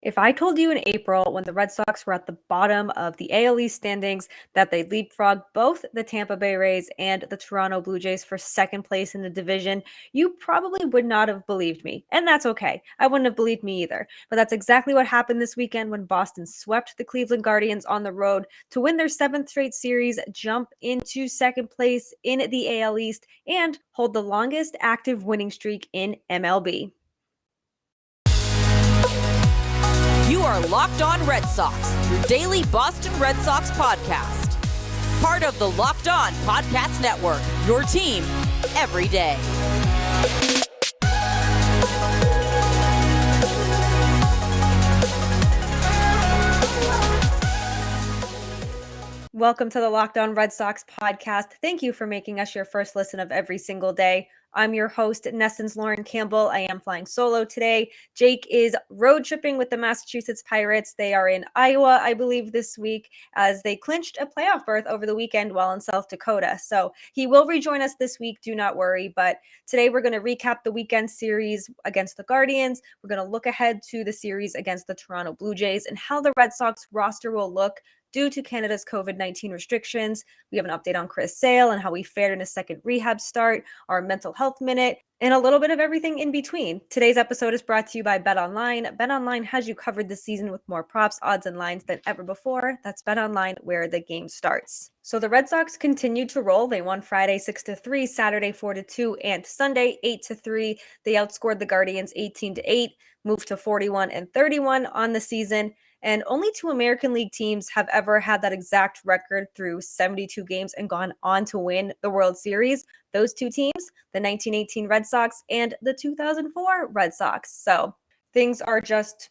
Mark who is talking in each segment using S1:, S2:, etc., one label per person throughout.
S1: If I told you in April when the Red Sox were at the bottom of the AL East standings that they'd leapfrog both the Tampa Bay Rays and the Toronto Blue Jays for second place in the division, you probably would not have believed me. And that's okay. I wouldn't have believed me either. But that's exactly what happened this weekend when Boston swept the Cleveland Guardians on the road to win their seventh straight series, jump into second place in the AL East, and hold the longest active winning streak in MLB.
S2: You are Locked On Red Sox, your daily Boston Red Sox podcast. Part of the Locked On Podcast Network, your team every day.
S1: Welcome to the Locked On Red Sox podcast. Thank you for making us your first listen of every single day. I'm your host, NESN's Lauren Campbell. I am flying solo today. Jake is road tripping with the Massachusetts Pirates. They are in Iowa, I believe, this week as they clinched a playoff berth over the weekend while in South Dakota. So he will rejoin us this week. Do not worry. But today we're going to recap the weekend series against the Guardians. We're going to look ahead to the series against the Toronto Blue Jays and how the Red Sox roster will look due to Canada's COVID-19 restrictions. We have an update on Chris Sale and how he fared in his second rehab start, our mental health minute, and a little bit of everything in between. Today's episode is brought to you by BetOnline. BetOnline has you covered this season with more props, odds, and lines than ever before. That's BetOnline, where the game starts. So the Red Sox continued to roll. They won Friday 6-3, Saturday 4-2, and Sunday 8-3. They outscored the Guardians 18-8, moved to 41-31 on the season. And only two American League teams have ever had that exact record through 72 games and gone on to win the World Series. Those two teams, the 1918 Red Sox and the 2004 Red Sox. So things are just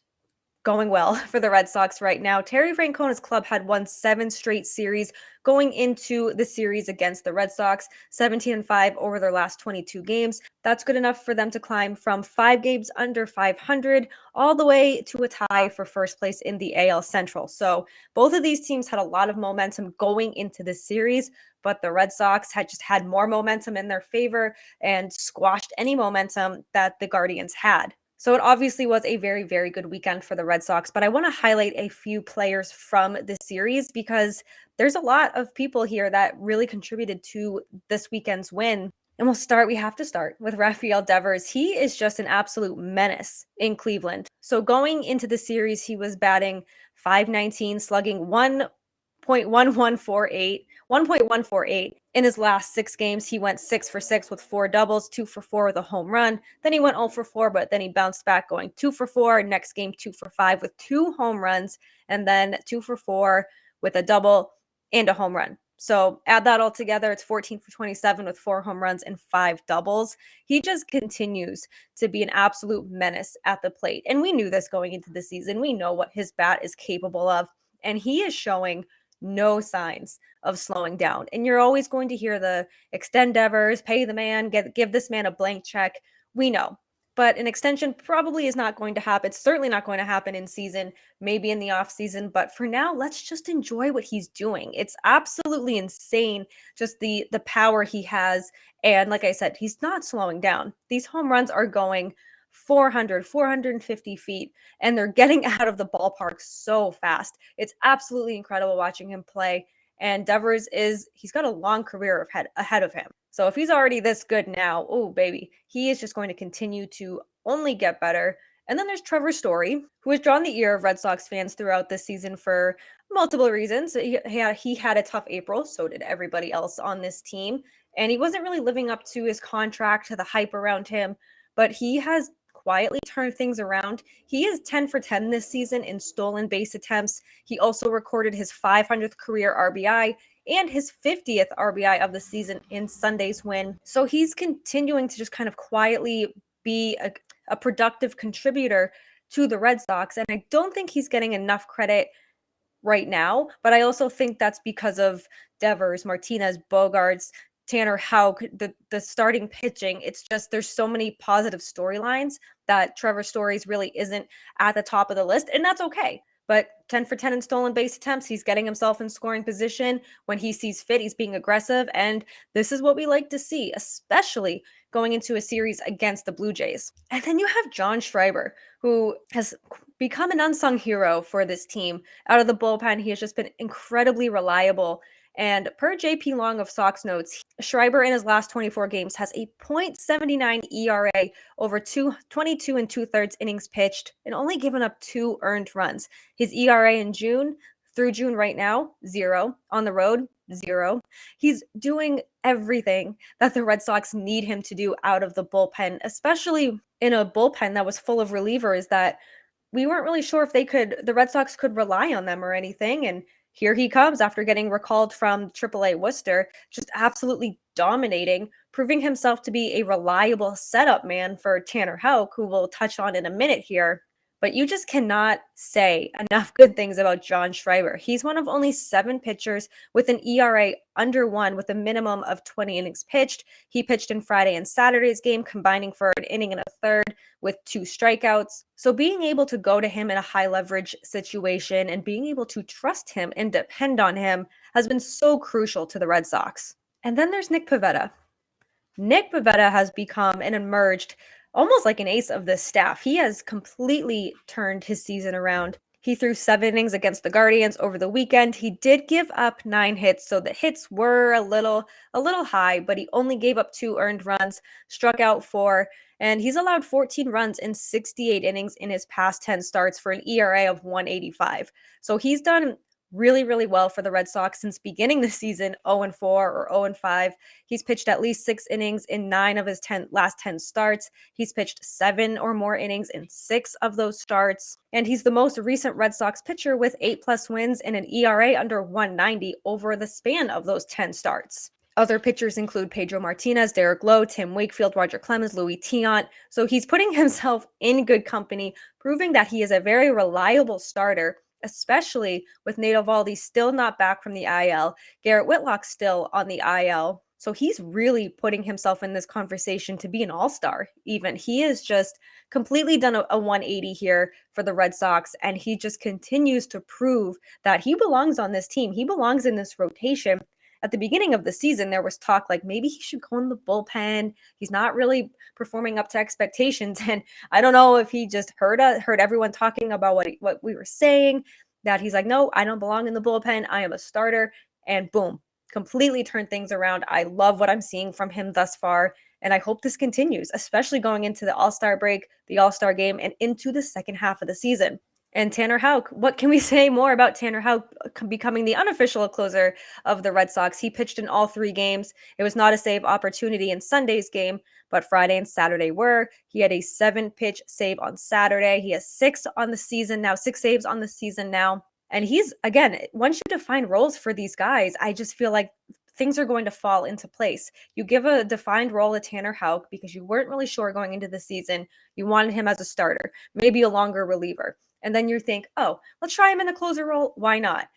S1: going well for the Red Sox right now. Terry Francona's club had won 7 straight series going into the series against the Red Sox, 17-5 over their last 22 games. That's good enough for them to climb from 5 games under 500 all the way to a tie for first place in the AL Central. So both of these teams had a lot of momentum going into this series, but the Red Sox had just had more momentum in their favor and squashed any momentum that the Guardians had. So it obviously was a very, very good weekend for the Red Sox, but I want to highlight a few players from the series because there's a lot of people here that really contributed to this weekend's win. And we have to start with Rafael Devers. He is just an absolute menace in Cleveland. So going into the series, he was batting .519, slugging 1.148. In his last 6 games, he went 6 for 6 with 4 doubles, 2 for 4 with a home run. Then he went 0 for 4, but then he bounced back going 2 for 4. Next game, 2 for 5 with 2 home runs, and then 2 for 4 with a double and a home run. So add that all together, it's 14 for 27 with 4 home runs and 5 doubles. He just continues to be an absolute menace at the plate. And we knew this going into the season. We know what his bat is capable of, and he is showing no signs of slowing down. And you're always going to hear the extend Devers, pay the man, give this man a blank check. We know. But an extension probably is not going to happen. It's certainly not going to happen in season, maybe in the off season. But for now, let's just enjoy what he's doing. It's absolutely insane, just the power he has. And like I said, he's not slowing down. These home runs are going 400, 450 feet, and they're getting out of the ballpark so fast. It's absolutely incredible watching him play. And Devers he's got a long career ahead of him. So if he's already this good now, oh baby, he is just going to continue to only get better. And then there's Trevor Story, who has drawn the ear of Red Sox fans throughout this season for multiple reasons. He had a tough April, so did everybody else on this team. And he wasn't really living up to his contract, to the hype around him, but he has quietly turned things around. He is 10 for 10 this season in stolen base attempts. He also recorded his 500th career RBI and his 50th RBI of the season in Sunday's win. So he's continuing to just kind of quietly be a productive contributor to the Red Sox. And I don't think he's getting enough credit right now, but I also think that's because of Devers, Martinez, Bogarts, Tanner Houck, the starting pitching. It's just there's so many positive storylines that Trevor Story's really isn't at the top of the list, and that's okay. But 10 for 10 in stolen base attempts, he's getting himself in scoring position when he sees fit. He's being aggressive, and this is what we like to see, especially going into a series against the Blue Jays. And then you have John Schreiber, who has become an unsung hero for this team. Out of the bullpen, he has just been incredibly reliable. And per JP Long of Sox Notes, Schreiber in his last 24 games has a .79 ERA over 22 and 2/3 innings pitched and only given up 2 earned runs. His ERA in June through June right now, 0. On the road, 0. He's doing everything that the Red Sox need him to do out of the bullpen, especially in a bullpen that was full of relievers that we weren't really sure if the Red Sox could rely on them or anything. And here he comes after getting recalled from Triple-A Worcester, just absolutely dominating, proving himself to be a reliable setup man for Tanner Houck, who we'll touch on in a minute here. But you just cannot say enough good things about John Schreiber. He's one of only 7 pitchers with an ERA under 1 with a minimum of 20 innings pitched. He pitched in Friday and Saturday's game, combining for an inning and a third with 2 strikeouts. So being able to go to him in a high leverage situation and being able to trust him and depend on him has been so crucial to the Red Sox. And then there's Nick Pivetta. Nick Pivetta has become and emerged almost like an ace of this staff. He has completely turned his season around. He threw 7 innings against the Guardians over the weekend. He did give up 9 hits, so the hits were a little high, but he only gave up 2 earned runs, struck out 4, and he's allowed 14 runs in 68 innings in his past 10 starts for an ERA of 185. So he's done really, really well for the Red Sox since beginning the season, 0-4 or 0-5. He's pitched at least 6 innings in 9 of his last 10 starts. He's pitched 7 or more innings in 6 of those starts. And he's the most recent Red Sox pitcher with 8+ wins and an ERA under 190 over the span of those 10 starts. Other pitchers include Pedro Martinez, Derek Lowe, Tim Wakefield, Roger Clemens, Louis Tiant. So he's putting himself in good company, proving that he is a very reliable starter, especially with Nate Eovaldi still not back from the IL, Garrett Whitlock still on the IL. So he's really putting himself in this conversation to be an all-star even. He has just completely done a 180 here for the Red Sox, and he just continues to prove that he belongs on this team. He belongs in this rotation. At the beginning of the season, there was talk like maybe he should go in the bullpen. He's not really performing up to expectations. And I don't know if he just heard everyone talking about what we were saying, that he's like, no, I don't belong in the bullpen. I am a starter. And boom, completely turned things around. I love what I'm seeing from him thus far. And I hope this continues, especially going into the All-Star break, the All-Star game, and into the second half of the season. And Tanner Houck, what can we say more about Tanner Houck becoming the unofficial closer of the Red Sox? He pitched in all 3 games. It was not a save opportunity in Sunday's game, but Friday and Saturday were. He had a 7-pitch save on Saturday. He has 6 on the season now, 6 saves on the season now. And he's, again, once you define roles for these guys, I just feel like things are going to fall into place. You give a defined role to Tanner Houck because you weren't really sure going into the season. You wanted him as a starter, maybe a longer reliever. And then you think, oh, let's try him in a closer role. Why not?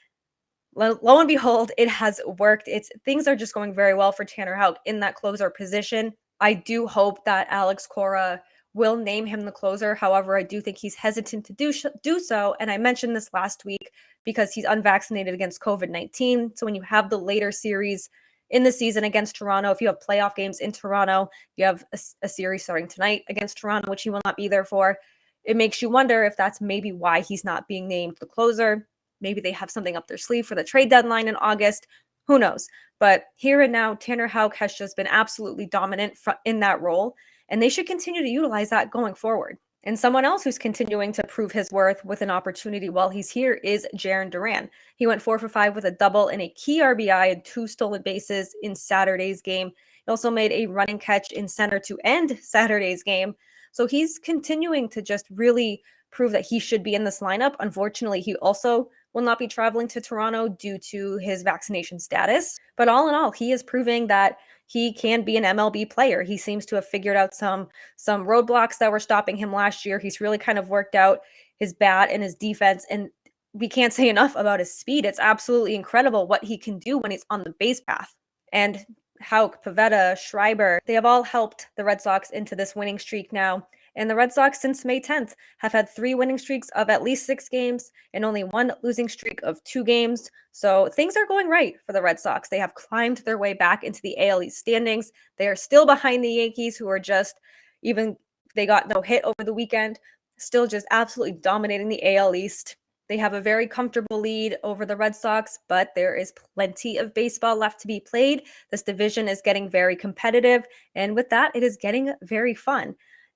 S1: Lo and behold, it has worked. Things are just going very well for Tanner Houck in that closer position. I do hope that Alex Cora will name him the closer. However, I do think he's hesitant to do so. And I mentioned this last week because he's unvaccinated against COVID-19. So when you have the later series in the season against Toronto, if you have playoff games in Toronto, you have a series starting tonight against Toronto, which he will not be there for. It makes you wonder if that's maybe why he's not being named the closer. Maybe they have something up their sleeve for the trade deadline in August. Who knows? But here and now, Tanner Houck has just been absolutely dominant in that role, and they should continue to utilize that going forward. And someone else who's continuing to prove his worth with an opportunity while he's here is Jarren Duran. He went 4 for 5 with a double and a key RBI and 2 stolen bases in Saturday's game. He also made a running catch in center to end Saturday's game. So he's continuing to just really prove that he should be in this lineup. Unfortunately, he also will not be traveling to Toronto due to his vaccination status. But all in all, he is proving that he can be an MLB player. He seems to have figured out some roadblocks that were stopping him last year. He's really kind of worked out his bat and his defense, and we can't say enough about his speed. It's absolutely incredible what he can do when he's on the base path. And Houck, Pivetta, Schreiber, they have all helped the Red Sox into this winning streak now. And the Red Sox since May 10th have had 3 winning streaks of at least 6 games and only 1 losing streak of 2 games. So things are going right for the Red Sox. They have climbed their way back into the AL East standings. They are still behind the Yankees, who are just, even they got no hit over the weekend. still just absolutely dominating the AL East. They have a very comfortable lead over the Red Sox, but there is plenty of baseball left to be played. This division is getting very competitive, and with that, it is getting very fun.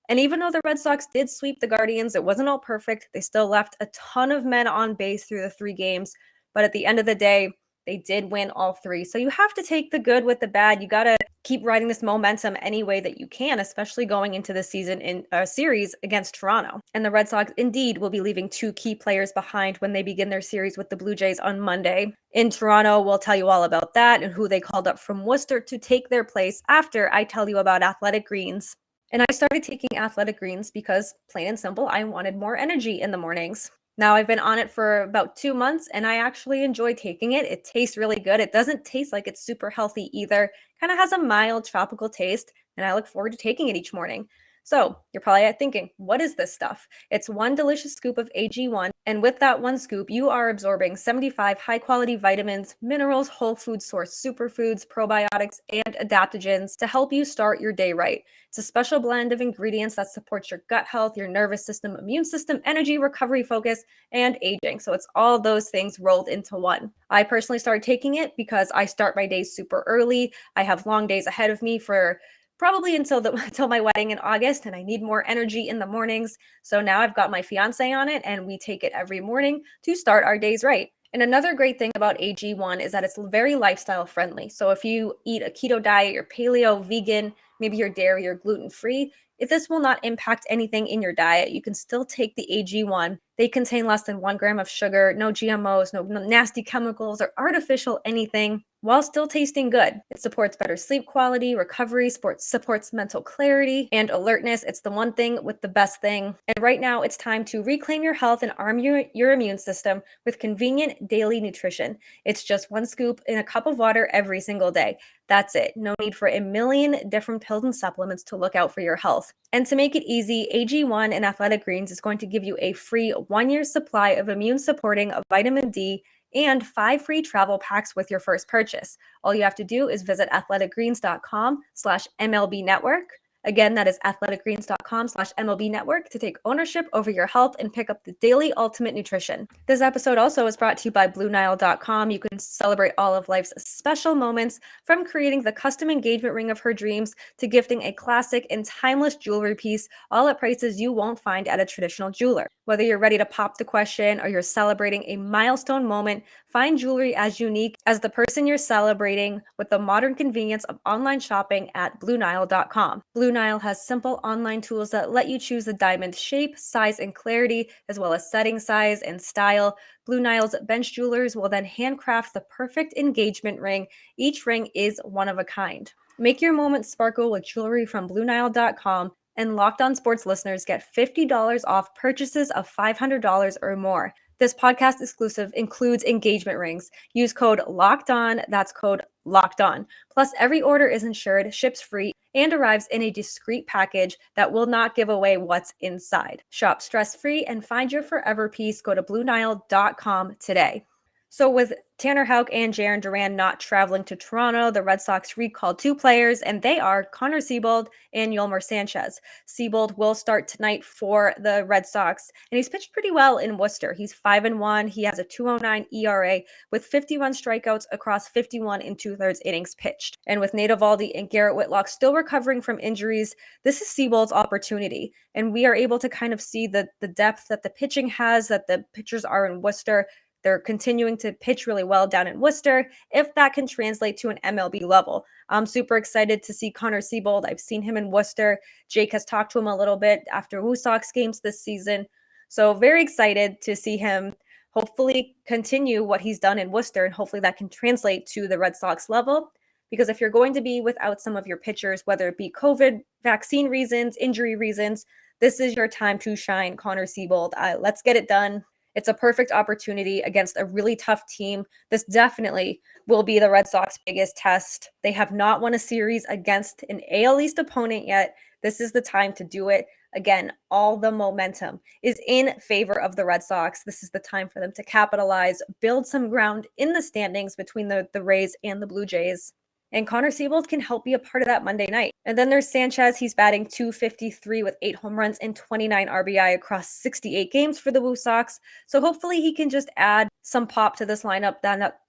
S1: And even though the Red Sox did sweep the Guardians, it wasn't all perfect. They still left a ton of men on base through the 3 games, but at the end of the day, they did win all 3. So you have to take the good with the bad. You got to keep riding this momentum any way that you can, especially going into the season in a series against Toronto. And the Red Sox indeed will be leaving 2 key players behind when they begin their series with the Blue Jays on Monday. In Toronto, we'll tell you all about that and who they called up from Worcester to take their place after I tell you about Athletic Greens. And I started taking Athletic Greens because, plain and simple, I wanted more energy in the mornings. Now I've been on it for about 2 months and I actually enjoy taking it. It tastes really good. It doesn't taste like it's super healthy either. Kind of has a mild tropical taste, and I look forward to taking it each morning. So you're probably thinking, what is this stuff? It's 1 delicious scoop of AG1, and with that 1 scoop, you are absorbing 75 high-quality vitamins, minerals, whole food source superfoods, probiotics, and adaptogens to help you start your day right. It's a special blend of ingredients that supports your gut health, your nervous system, immune system, energy, recovery, focus, and aging. So it's all those things rolled into one. I personally started taking it because I start my days super early. I have long days ahead of me for probably until my wedding in August, and I need more energy in the mornings. So now I've got my fiance on it, and we take it every morning to start our days right. And another great thing about AG1 is that it's very lifestyle friendly. So if you eat a keto diet, you're paleo, vegan, maybe you're dairy or gluten-free, if this will not impact anything in your diet, you can still take the AG1. They contain less than 1 gram of sugar, no GMOs, no nasty chemicals or artificial anything, while still tasting good. It supports better sleep quality, recovery, supports mental clarity and alertness. It's the one thing with the best thing. And right now, it's time to reclaim your health and arm your immune system with convenient daily nutrition. It's just 1 scoop in a cup of water every single day. That's it. No need for a million different pills and supplements to look out for your health. And to make it easy, AG1 and Athletic Greens is going to give you a free 1-year supply of immune-supporting vitamin D and 5 free travel packs with your first purchase. All you have to do is visit athleticgreens.com/MLB Network. Again, that is athleticgreens.com/MLB Network to take ownership over your health and pick up the daily ultimate nutrition. This episode also is brought to you by BlueNile.com. You can celebrate all of life's special moments, from creating the custom engagement ring of her dreams to gifting a classic and timeless jewelry piece, all at prices you won't find at a traditional jeweler. Whether you're ready to pop the question or you're celebrating a milestone moment, find jewelry as unique as the person you're celebrating with the modern convenience of online shopping at BlueNile.com. Blue Nile has simple online tools that let you choose the diamond shape, size, and clarity, as well as setting size and style. Blue Nile's bench jewelers will then handcraft the perfect engagement ring. Each ring is one of a kind. Make your moment sparkle with jewelry from BlueNile.com, and Locked On Sports listeners get $50 off purchases of $500 or more. This podcast exclusive includes engagement rings. Use code LOCKEDON, that's code LOCKEDON. Plus, every order is insured, ships free, and arrives in a discreet package that will not give away what's inside. Shop stress-free and find your forever piece. Go to BlueNile.com today. So with Tanner Houck and Jarren Duran not traveling to Toronto, the Red Sox recalled 2 players, and they are Connor Seabold and Yolmer Sanchez. Seabold will start tonight for the Red Sox, and he's pitched pretty well in Worcester. He's 5-1. He has a 2.09 ERA with 51 strikeouts across 51 2/3 innings pitched. And with Nate Eovaldi and Garrett Whitlock still recovering from injuries, this is Seabold's opportunity. And we are able to kind of see the depth that the pitching has, that the pitchers are in Worcester. They're continuing to pitch really well down in Worcester, if that can translate to an MLB level. I'm super excited to see Connor Seabold. I've seen him in Worcester. Jake has talked to him a little bit after Woo Sox games this season. So very excited to see him hopefully continue what he's done in Worcester, and hopefully that can translate to the Red Sox level. Because if you're going to be without some of your pitchers, whether it be COVID, vaccine reasons, injury reasons, this is your time to shine, Connor Seabold. Let's get it done. It's a perfect opportunity against a really tough team. This definitely will be the Red Sox biggest test. They have not won a series against an AL East opponent yet. This is the time to do it. Again, all the momentum is in favor of the Red Sox. This is the time for them to capitalize, build some ground in the standings between the Rays and the Blue Jays. And Connor Siebold can help be a part of that Monday night. And then there's Sanchez. He's batting .253 with 8 home runs and 29 RBI across 68 games for the Woo Sox. So hopefully he can just add some pop to this lineup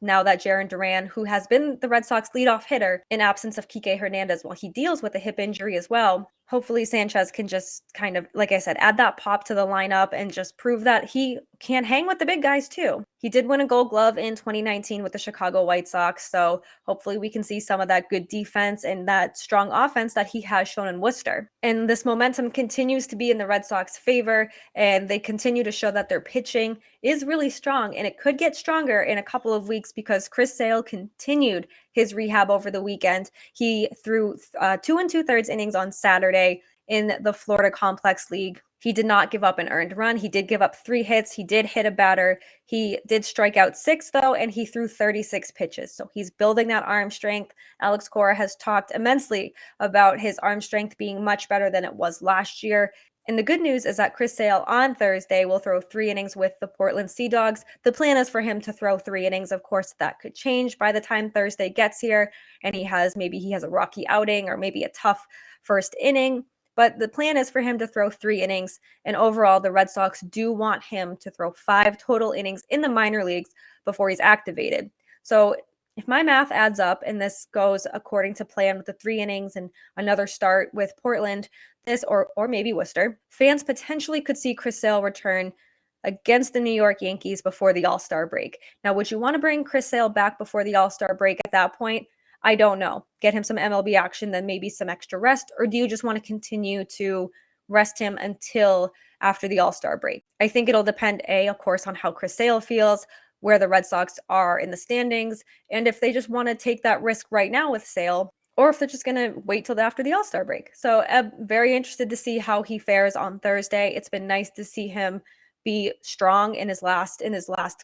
S1: now that Jarren Duran, who has been the Red Sox leadoff hitter in absence of Kike Hernandez while he deals with a hip injury as well. Hopefully Sanchez can just kind of, like I said, add that pop to the lineup and just prove that he can hang with the big guys too. He did win a Gold Glove in 2019 with the Chicago White Sox, so hopefully we can see some of that good defense and that strong offense that he has shown in Worcester. And this momentum continues to be in the Red Sox favor, and they continue to show that their pitching is really strong, and it could get stronger in a couple of weeks because Chris Sale continued his rehab over the weekend. He threw 2 2/3 innings on Saturday in the Florida Complex League. He did not give up an earned run. He did give up 3 hits. He did hit a batter. He did strike out 6, though, and he threw 36 pitches. So he's building that arm strength. Alex Cora has talked immensely about his arm strength being much better than it was last year. And the good news is that Chris Sale on Thursday will throw 3 innings with the Portland Sea Dogs. The plan is for him to throw 3 innings. Of course, that could change by the time Thursday gets here, and he has a rocky outing or maybe a tough first inning. But the plan is for him to throw 3 innings, and overall, the Red Sox do want him to throw 5 total innings in the minor leagues before he's activated. So if my math adds up and this goes according to plan with the 3 innings and another start with Portland, or maybe Worcester, fans potentially could see Chris Sale return against the New York Yankees before the All-Star break. Now, would you want to bring Chris Sale back before the All-Star break at that point? I don't know. Get him some MLB action, then maybe some extra rest, or do you just want to continue to rest him until after the All-Star break? I think it'll depend, of course, on how Chris Sale feels, where the Red Sox are in the standings, and if they just want to take that risk right now with Sale, or if they're just going to wait till after the All-Star break. So I'm very interested to see how he fares on Thursday. It's been nice to see him be strong in his last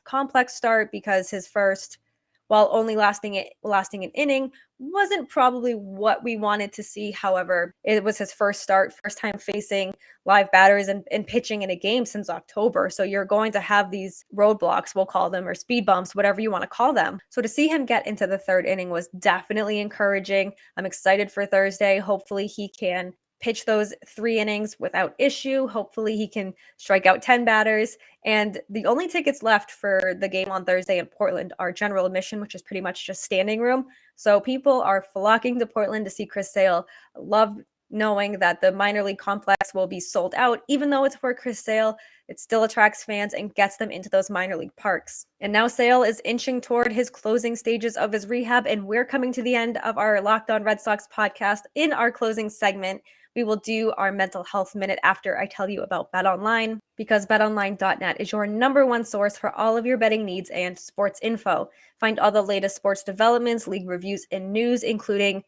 S1: complex start, because his first, while only lasting an inning, wasn't probably what we wanted to see. However, it was his first time facing live batters and pitching in a game since October. So you're going to have these roadblocks, we'll call them, or speed bumps, whatever you want to call them. So to see him get into the 3rd inning was definitely encouraging. I'm excited for Thursday. Hopefully he can pitch those 3 innings without issue. Hopefully he can strike out 10 batters. And the only tickets left for the game on Thursday in Portland are general admission, which is pretty much just standing room. So people are flocking to Portland to see Chris Sale. Love knowing that the minor league complex will be sold out. Even though it's for Chris Sale, it still attracts fans and gets them into those minor league parks. And now Sale is inching toward his closing stages of his rehab, and we're coming to the end of our Locked On Red Sox podcast. In our closing segment, we will do our mental health minute after I tell you about BetOnline, because betonline.net is your #1 source for all of your betting needs and sports info. Find all the latest sports developments, league reviews, and news, including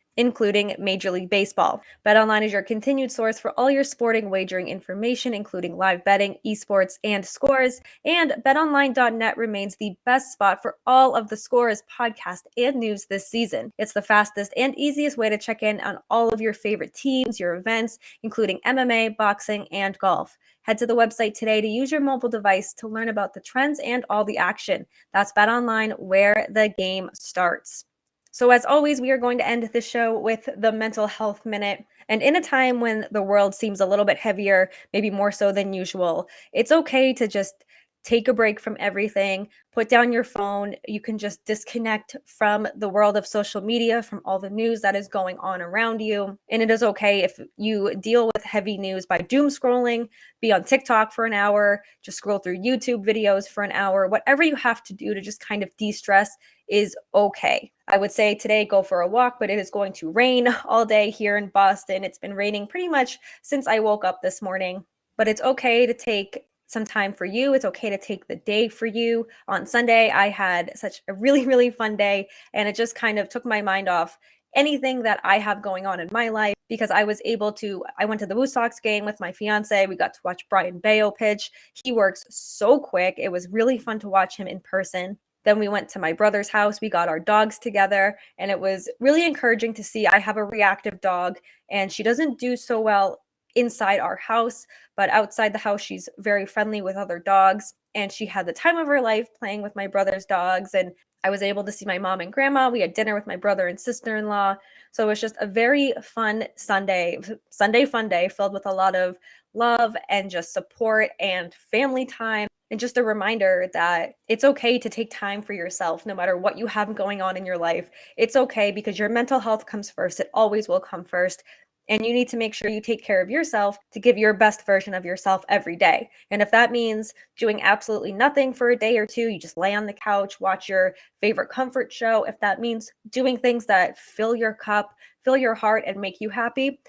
S1: Major League Baseball. BetOnline is your continued source for all your sporting wagering information, including live betting, esports, and scores. And betonline.net remains the best spot for all of the scores, podcasts, and news this season. It's the fastest and easiest way to check in on all of your favorite teams, your events, including MMA, boxing, and golf. Head to the website today to use your mobile device to learn about the trends and all the action. That's BetOnline, where the game starts. So as always, we are going to end this show with the mental health minute. And in a time when the world seems a little bit heavier, maybe more so than usual, it's okay to just take a break from everything, put down your phone. You can just disconnect from the world of social media, from all the news that is going on around you. And it is okay if you deal with heavy news by doom scrolling, be on TikTok for an hour, just scroll through YouTube videos for an hour. Whatever you have to do to just kind of de-stress is okay. I would say today go for a walk, but it is going to rain all day here in Boston. It's been raining pretty much since I woke up this morning, but it's okay to take some time for you. It's okay to take the day for you. On Sunday, I had such a really, really fun day, and it just kind of took my mind off anything that I have going on in my life, because I went to the Woo Sox game with my fiance. We got to watch Brian Bayo pitch. He works so quick. It was really fun to watch him in person. Then we went to my brother's house. We got our dogs together, and it was really encouraging to see. I have a reactive dog, and she doesn't do so well inside our house, but outside the house, she's very friendly with other dogs. And she had the time of her life playing with my brother's dogs. And I was able to see my mom and grandma. We had dinner with my brother and sister-in-law. So it was just a very fun Sunday fun day filled with a lot of love and just support and family time. And just a reminder that it's okay to take time for yourself, no matter what you have going on in your life. It's okay because your mental health comes first. It always will come first. And you need to make sure you take care of yourself to give your best version of yourself every day. And if that means doing absolutely nothing for a day or two, you just lay on the couch, watch your favorite comfort show. If that means doing things that fill your cup, fill your heart, and make you happy,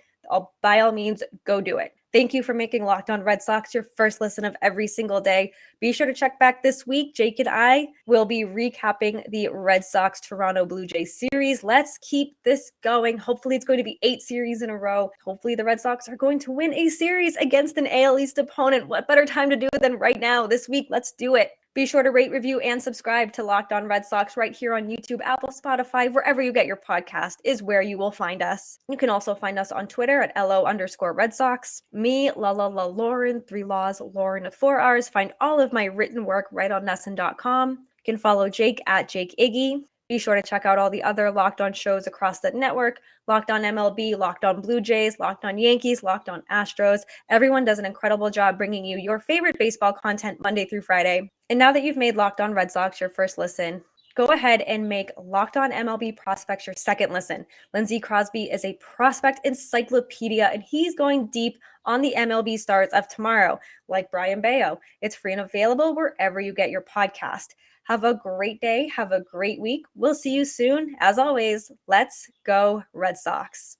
S1: by all means, go do it. Thank you for making Locked On Red Sox your first listen of every single day. Be sure to check back this week. Jake and I will be recapping the Red Sox Toronto Blue Jays series. Let's keep this going. Hopefully, it's going to be 8 series in a row. Hopefully, the Red Sox are going to win a series against an AL East opponent. What better time to do it than right now, this week? Let's do it. Be sure to rate, review, and subscribe to Locked On Red Sox right here on YouTube, Apple, Spotify, wherever you get your podcast is where you will find us. You can also find us on Twitter at LO_Red Sox. Me, Lauren, 3 Laws, Lauren with 4 R's. Find all of my written work right on NESN.com. You can follow Jake at Jake Iggy. Be sure to check out all the other Locked On shows across the network. Locked On MLB, Locked On Blue Jays, Locked On Yankees, Locked On Astros. Everyone does an incredible job bringing you your favorite baseball content Monday through Friday. And now that you've made Locked On Red Sox your first listen, go ahead and make Locked On MLB Prospects your second listen. Lindsey Crosby is a prospect encyclopedia, and he's going deep on the MLB stars of tomorrow, like Brian Bayo. It's free and available wherever you get your podcast. Have a great day. Have a great week. We'll see you soon. As always, let's go Red Sox.